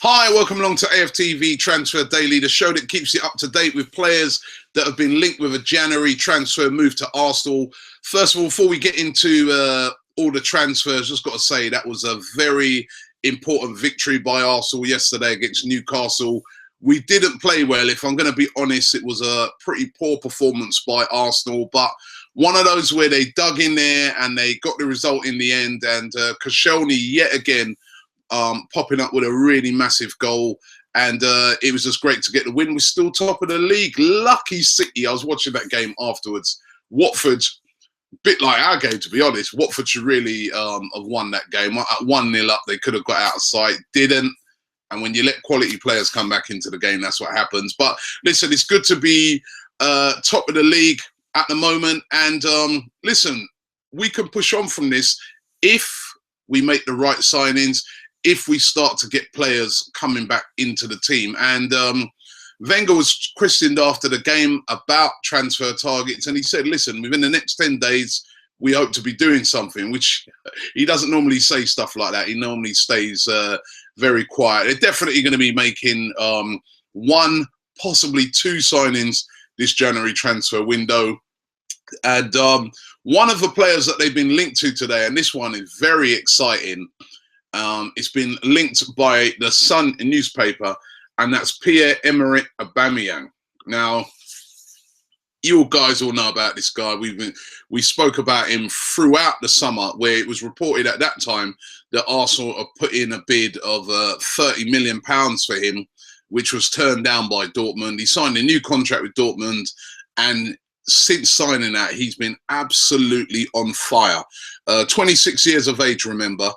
Hi, welcome along to AFTV Transfer Daily, the show that keeps you up to date with players that have been linked with a January transfer move to Arsenal. First of all, before we get into all the transfers, just got to say that was a very important victory by Arsenal yesterday against Newcastle. We didn't play well. If I'm going to be honest, it was a pretty poor performance by Arsenal, but one of those where they dug in there and they got the result in the end. And Koscielny yet again popping up with a really massive goal, and it was just great to get the win. We're still top of the league. Lucky City. I was watching that game afterwards. Watford, bit like our game, to be honest. Watford should really have won that game. At 1-0 up, they could have got out of sight. Didn't. And when you let quality players come back into the game, that's what happens. But listen, it's good to be top of the league at the moment. And listen, we can push on from this if we make the right signings, if we start to get players coming back into the team. And Wenger was questioned after the game about transfer targets, and he said, listen, within the next 10 days, we hope to be doing something, which he doesn't normally say stuff like that. He normally stays very quiet. They're definitely going to be making one, possibly two signings this January transfer window. And one of the players that they've been linked to today, and this one is very exciting, it's been linked by the Sun newspaper, and that's Pierre-Emerick Aubameyang. Now, you guys all know about this guy. We spoke about him throughout the summer, where it was reported at that time that Arsenal have put in a bid of £30 million for him, which was turned down by Dortmund. He signed a new contract with Dortmund, and since signing that, he's been absolutely on fire. 26 years of age, remember.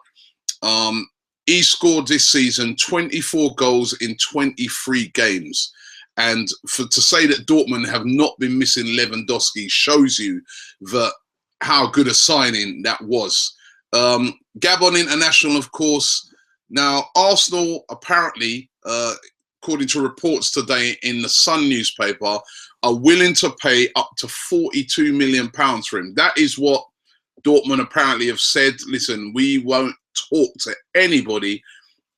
He scored this season 24 goals in 23 games. And to say that Dortmund have not been missing Lewandowski shows you that how good a signing that was. Gabon international, of course. Now, Arsenal apparently, according to reports today in the Sun newspaper, are willing to pay up to £42 million for him. That is what Dortmund apparently have said. Listen, we won't talk to anybody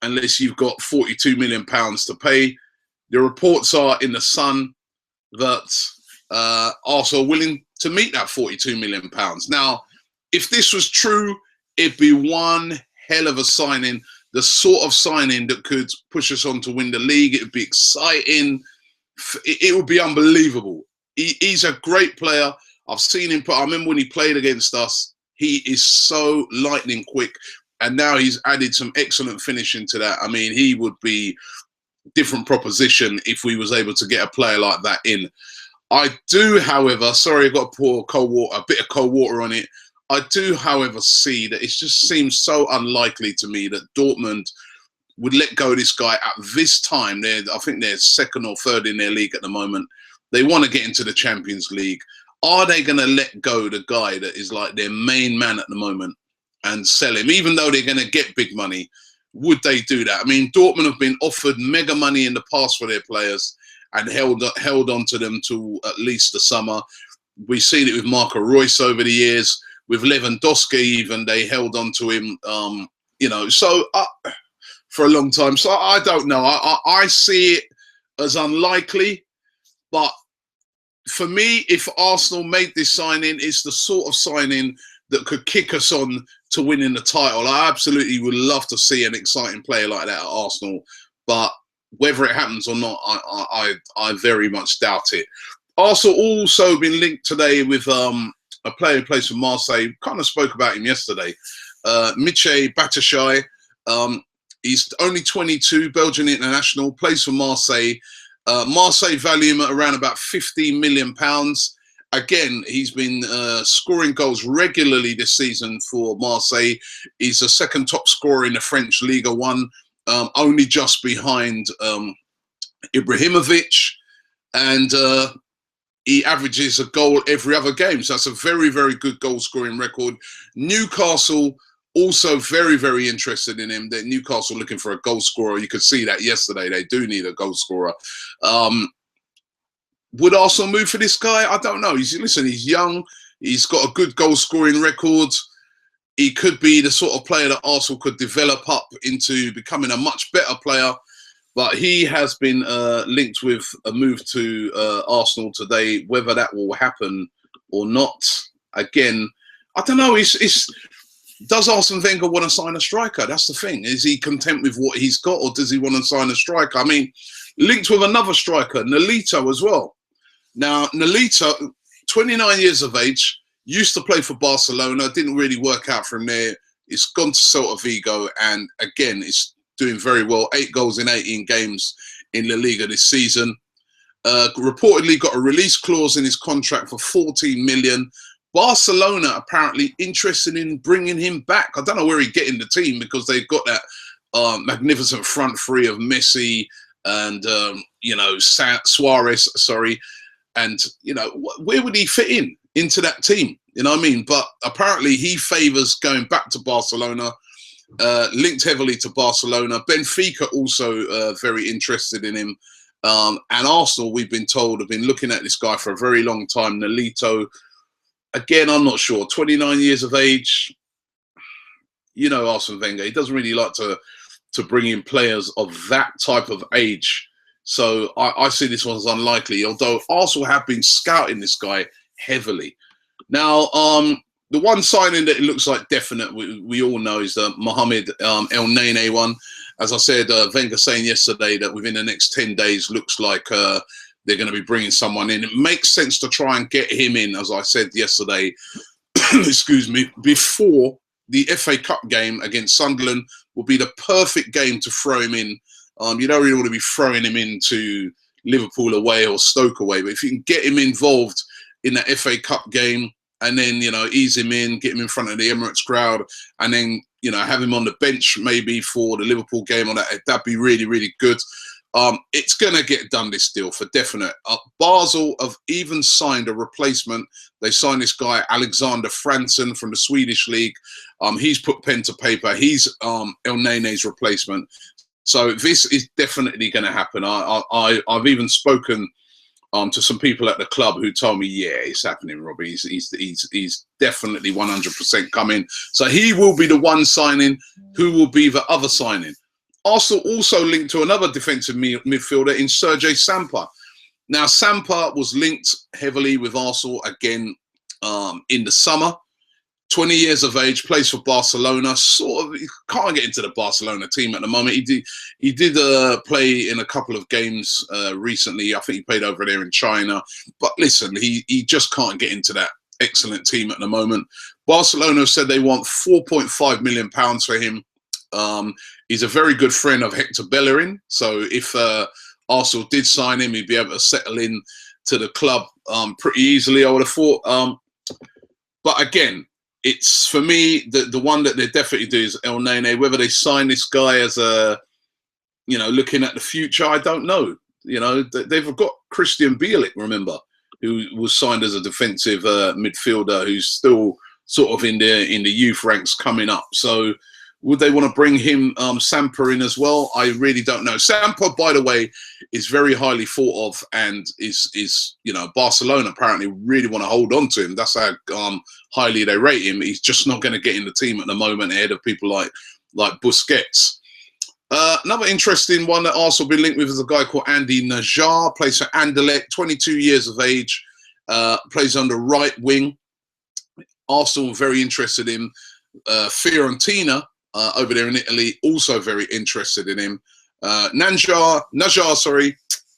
unless you've got £42 million to pay. The reports are in the Sun that Arsenal are willing to meet that £42 million. Now, if this was true, it'd be one hell of a signing, the sort of signing that could push us on to win the league. It would be exciting. It would be unbelievable. He's a great player. I've seen him. I remember when he played against us, he is so lightning quick. And now he's added some excellent finishing to that. I mean, he would be different proposition if we was able to get a player like that in. I do, however, sorry, I've got to pour a bit of cold water on it. I do, however, see that it just seems so unlikely to me that Dortmund would let go of this guy at this time. I think they're second or third in their league at the moment. They want to get into the Champions League. Are they going to let go the guy that is like their main man at the moment and sell him, even though they're going to get big money? Would they do that? I mean, Dortmund have been offered mega money in the past for their players and held on to them to at least the summer. We've seen it with Marco Reus over the years. With Lewandowski, even, they held on to him, for a long time. So I don't know. I see it as unlikely, but for me, if Arsenal made this signing, it's the sort of signing that could kick us on to winning the title. I absolutely would love to see an exciting player like that at Arsenal, but whether it happens or not, I very much doubt it. Arsenal also been linked today with a player who plays for Marseille. Kind of spoke about him yesterday. Batshuayi. He's only 22, Belgian international, plays for Marseille. Marseille value him at around about £15 million. Again, he's been scoring goals regularly this season for Marseille. He's the second top scorer in the French Liga 1, only just behind Ibrahimovic. And he averages a goal every other game. So that's a very, very good goal-scoring record. Newcastle also very, very interested in him. That Newcastle looking for a goal scorer. You could see that yesterday. They do need a goal scorer. Would Arsenal move for this guy? I don't know. He's young. He's got a good goal scoring record. He could be the sort of player that Arsenal could develop up into becoming a much better player. But he has been linked with a move to Arsenal today. Whether that will happen or not, again, I don't know. Does Arsene Wenger want to sign a striker? That's the thing. Is he content with what he's got, or does he want to sign a striker? I mean, linked with another striker, Nolito as well. Now, Nolito, 29 years of age, used to play for Barcelona, didn't really work out from there. It's gone to Celta Vigo, and again, it's doing very well. 8 goals in 18 games in La Liga this season. Reportedly got a release clause in his contract for 14 million. Barcelona apparently interested in bringing him back. I don't know where he'd get in the team, because they've got that magnificent front three of Messi and Suarez. Sorry, and where would he fit into that team? You know what I mean? But apparently he favours going back to Barcelona. Linked heavily to Barcelona. Benfica also very interested in him. And Arsenal, we've been told, have been looking at this guy for a very long time, Nolito. Again, I'm not sure. 29 years of age. Arsene Wenger, he doesn't really like to bring in players of that type of age. So I see this one as unlikely, although Arsenal have been scouting this guy heavily. Now, the one signing that it looks like definite, we all know, is the Mohamed El Nene one. As I said, Wenger saying yesterday that within the next 10 days looks like they're going to be bringing someone in. It makes sense to try and get him in, as I said yesterday, excuse me, before the FA Cup game against Sunderland will be the perfect game to throw him in. You don't really want to be throwing him into Liverpool away or Stoke away, but if you can get him involved in that FA Cup game, and then, ease him in, get him in front of the Emirates crowd, and then, have him on the bench maybe for the Liverpool game, or that'd be really, really good. It's going to get done, this deal, for definite. Basel have even signed a replacement. They signed this guy, Alexander Fransson, from the Swedish league. He's put pen to paper. He's El Nene's replacement. So this is definitely going to happen. I've even spoken to some people at the club who told me, yeah, it's happening, Robbie. He's definitely 100% coming. So he will be the one signing. Who will be the other signing? Arsenal also linked to another defensive midfielder in Sergej Samper. Now, Samper was linked heavily with Arsenal again in the summer. 20 years of age, plays for Barcelona. Sort of, he can't get into the Barcelona team at the moment. He did play in a couple of games recently. I think he played over there in China. But listen, he just can't get into that excellent team at the moment. Barcelona said they want £4.5 million for him. He's a very good friend of Hector Bellerin. So if Arsenal did sign him, he'd be able to settle in to the club pretty easily, I would have thought. But again, it's, for me, the one that they definitely do is El Nene. Whether they sign this guy as a, looking at the future, I don't know. They've got Christian Bielik, remember, who was signed as a defensive midfielder, who's still sort of in the youth ranks coming up. So would they want to bring him, Samper, in as well? I really don't know. Samper, by the way, is very highly thought of, and is Barcelona apparently really want to hold on to him. That's how highly they rate him. He's just not going to get in the team at the moment ahead of people like Busquets. Another interesting one that Arsenal will be linked with is a guy called Andy Najar, plays for Anderlecht, 22 years of age, plays on the right wing. Arsenal very interested in Fiorentina. Over there in Italy, also very interested in him. Najar,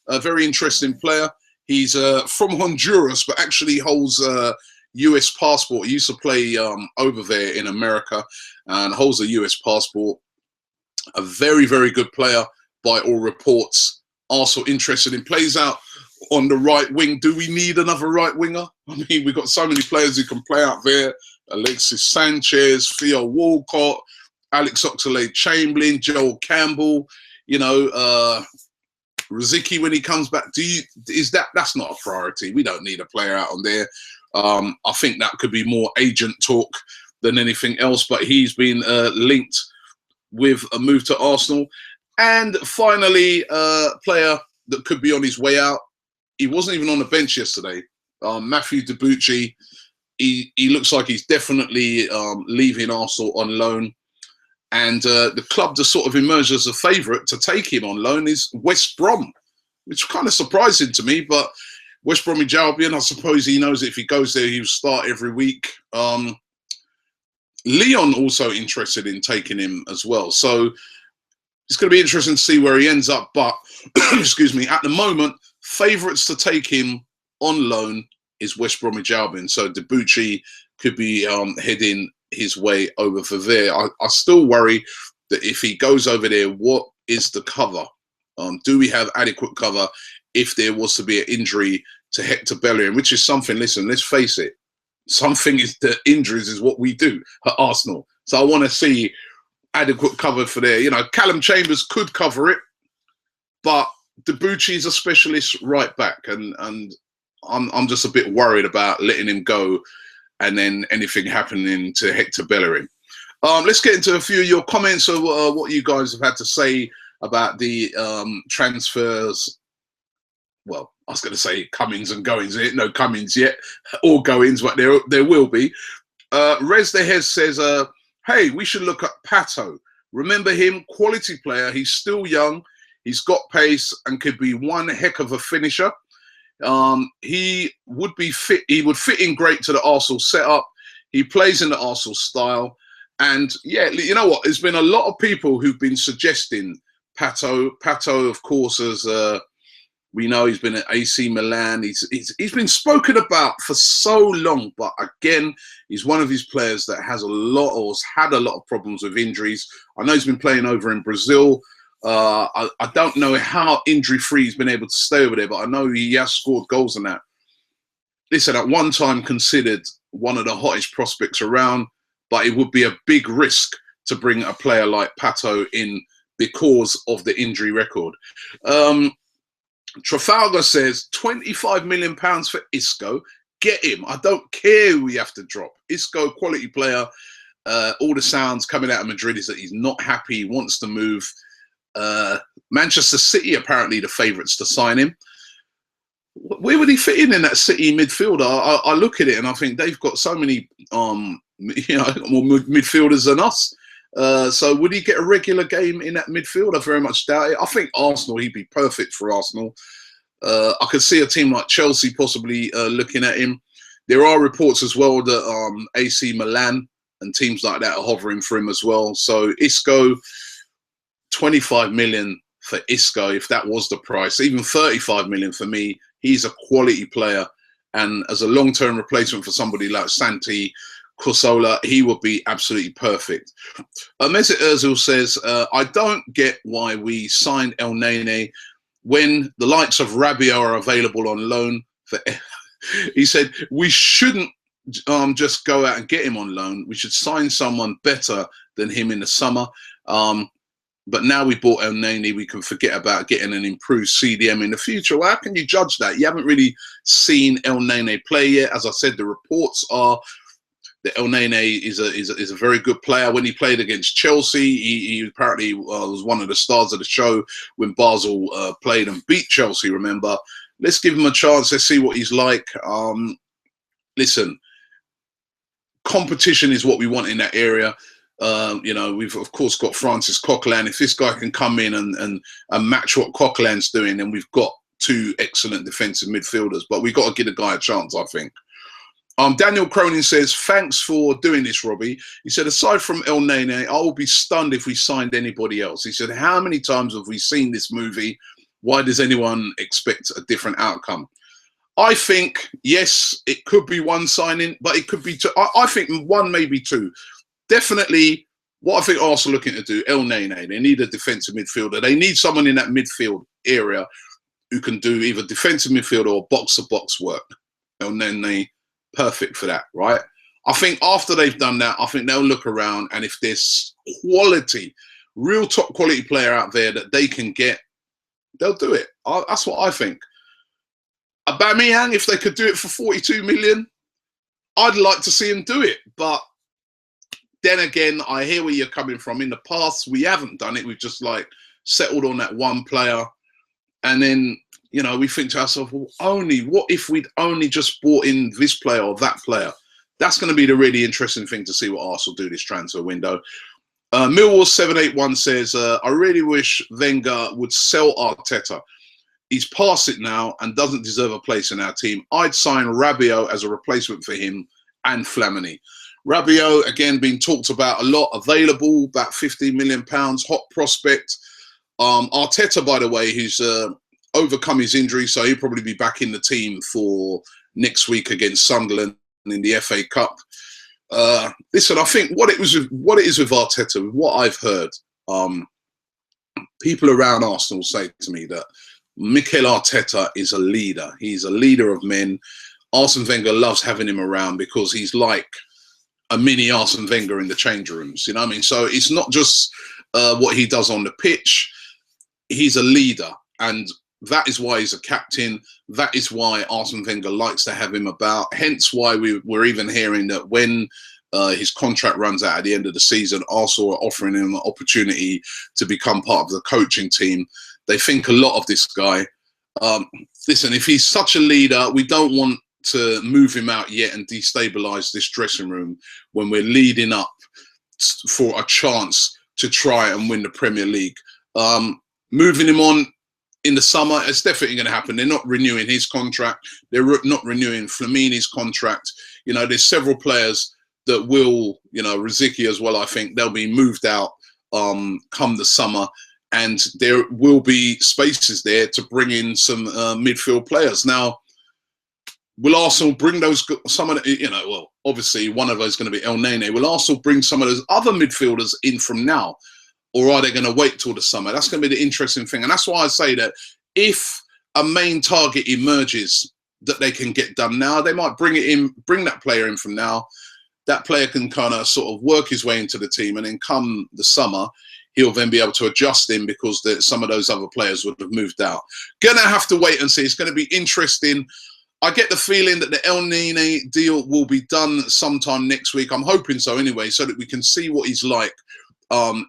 a very interesting player. He's from Honduras, but actually holds a US passport. He used to play over there in America and holds a US passport. A very, very good player by all reports. Arsenal interested in, plays out on the right wing. Do we need another right winger? I mean, we've got so many players who can play out there. Alexis Sanchez, Theo Walcott, Alex Oxlade-Chamberlain, Joel Campbell, Rosicky when he comes back. That's not a priority. We don't need a player out on there. I think that could be more agent talk than anything else, but he's been linked with a move to Arsenal. And finally, a player that could be on his way out. He wasn't even on the bench yesterday. Matthew Tabuchi. He looks like he's definitely leaving Arsenal on loan. And the club that sort of emerged as a favourite to take him on loan is West Brom, which is kind of surprising to me. But West Bromwich Albion, I suppose he knows if he goes there, he'll start every week. Leon also interested in taking him as well. So it's going to be interesting to see where he ends up. But, excuse me, at the moment, favourites to take him on loan is West Bromwich Albion. So Tabuchi could be heading his way over for there. I still worry that if he goes over there, what is the cover? Do we have adequate cover if there was to be an injury to Hector Bellerin, which is something, listen, let's face it, something is the injuries is what we do at Arsenal. So I want to see adequate cover for there. You know, Callum Chambers could cover it, but Tabuchi is a specialist right back, and I'm just a bit worried about letting him go and then anything happening to Hector Bellerin. Let's get into a few of your comments of what you guys have had to say about the transfers. Well, I was going to say comings and goings. No comings yet, or goings, but there will be. Rez the Hez says, hey, we should look at Pato. Remember him, quality player. He's still young. He's got pace and could be one heck of a finisher. He would be fit. He would fit in great to the Arsenal setup. He plays in the Arsenal style. And yeah, you know what? There's been a lot of people who've been suggesting Pato. Pato, of course, as we know, he's been at AC Milan. He's been spoken about for so long, but again, he's one of these players that has a lot or has had a lot of problems with injuries. I know he's been playing over in Brazil. I don't know how injury-free he's been able to stay over there, but I know he has scored goals in that. Listen, at one time considered one of the hottest prospects around, but it would be a big risk to bring a player like Pato in because of the injury record. Trafalgar says, £25 million for Isco. Get him. I don't care who we have to drop. Isco, quality player. All the sounds coming out of Madrid is that he's not happy. He wants to move. Manchester City, apparently the favourites to sign him. Where would he fit in that City midfielder? I look at it and I think they've got so many more midfielders than us. So would he get a regular game in that midfield? I very much doubt it. I think Arsenal, he'd be perfect for Arsenal. I could see a team like Chelsea possibly looking at him. There are reports as well that AC Milan and teams like that are hovering for him as well. So Isco, 25 million for Isco, if that was the price, even 35 million for me. He's a quality player. And as a long-term replacement for somebody like Santi Cazorla, he would be absolutely perfect. Mesut Ozil says, I don't get why we signed El Nene when the likes of Rabiot are available on loan. He said, we shouldn't just go out and get him on loan. We should sign someone better than him in the summer. But now we bought El Nene, we can forget about getting an improved CDM in the future. Well, how can you judge that? You haven't really seen El Nene play yet. As I said, the reports are that El Nene is a very good player. When he played against Chelsea, he apparently was one of the stars of the show when Basel played and beat Chelsea, remember. Let's give him a chance. Let's see what he's like. Listen, competition is what we want in that area. We've of course got Francis Coquelin. If this guy can come in and match what Coquelin's doing, then we've got two excellent defensive midfielders. But we've got to give the guy a chance, I think. Daniel Cronin says, thanks for doing this, Robbie. He said, aside from El Nene, I will be stunned if we signed anybody else. He said, how many times have we seen this movie? Why does anyone expect a different outcome? I think, yes, it could be one signing, but it could be two. I think one, maybe two. Definitely, what I think Arsenal are looking to do, El Nene, they need a defensive midfielder. They need someone in that midfield area who can do either defensive midfield or box-to-box work. El Nene, perfect for that, right? I think after they've done that, I think they'll look around, and if there's quality, real top quality player out there that they can get, they'll do it. That's what I think. Aubameyang, if they could do it for 42 million, I'd like to see him do it, but then again, I hear where you're coming from. In the past, we haven't done it. We've just like settled on that one player. And then, we think to ourselves, well, what if we'd only just bought in this player or that player? That's going to be the really interesting thing to see what Arsenal do this transfer window. Millwall781 says, I really wish Wenger would sell Arteta. He's past it now and doesn't deserve a place in our team. I'd sign Rabiot as a replacement for him and Flamini. Rabiot, again, being talked about a lot, available, about £15 million, hot prospect. Arteta, by the way, who's overcome his injury, so he'll probably be back in the team for next week against Sunderland in the FA Cup. Listen, I think what it is with Arteta, with what I've heard, people around Arsenal say to me that Mikel Arteta is a leader. He's a leader of men. Arsene Wenger loves having him around because he's like a mini Arsene Wenger in the change rooms. You know what I mean? So it's not just what he does on the pitch. He's a leader, and that is why he's a captain. That is why Arsene Wenger likes to have him about. Hence why we're even hearing that when his contract runs out at the end of the season, Arsenal are offering him an opportunity to become part of the coaching team. They think a lot of this guy. Listen, if he's such a leader, we don't want to move him out yet and destabilise this dressing room when we're leading up for a chance to try and win the Premier League. Moving him on in the summer, it's definitely going to happen. They're not renewing his contract. They're not renewing Flamini's contract. You know, there's several players that will, you know, Riziki as well, I think, they'll be moved out come the summer. And there will be spaces there to bring in some midfield players. Now, will Arsenal bring some of the, you know, well, obviously one of those is going to be El Nene. Will Arsenal bring some of those other midfielders in from now? Or are they going to wait till the summer? That's going to be the interesting thing. And that's why I say that if a main target emerges that they can get done now, they might bring that player in from now. That player can kind of sort of work his way into the team. And then come the summer, he'll then be able to adjust in because some of those other players would have moved out. Gonna have to wait and see. It's going to be interesting. I get the feeling that the El Nene deal will be done sometime next week. I'm hoping so anyway, so that we can see what he's like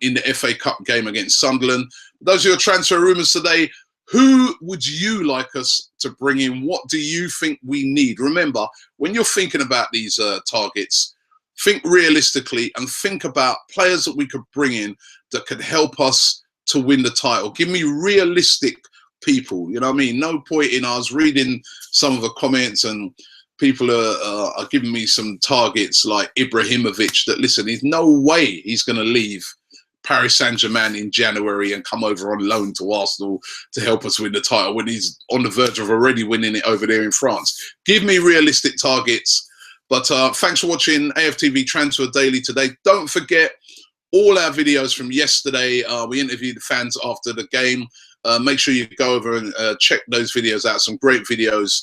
in the FA Cup game against Sunderland. Those are your transfer rumours today. Who would you like us to bring in? What do you think we need? Remember, when you're thinking about these targets, think realistically and think about players that we could bring in that could help us to win the title. Give me realistic people, you know what I mean? No point in, I was reading some of the comments and people are giving me some targets like Ibrahimovic that, listen, there's no way he's going to leave Paris Saint-Germain in January and come over on loan to Arsenal to help us win the title when he's on the verge of already winning it over there in France. Give me realistic targets. But thanks for watching AFTV Transfer Daily today. Don't forget all our videos from yesterday. We interviewed the fans after the game. Make sure you go over and check those videos out. Some great videos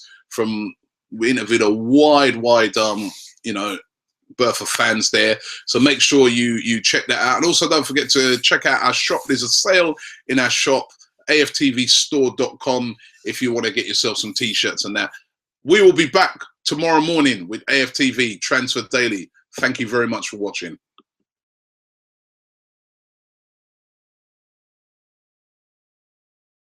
we interviewed a wide, you know, berth of fans there. So make sure you check that out. And also don't forget to check out our shop. There's a sale in our shop, AFTVstore.com, if you want to get yourself some T-shirts and that. We will be back tomorrow morning with AFTV Transfer Daily. Thank you very much for watching.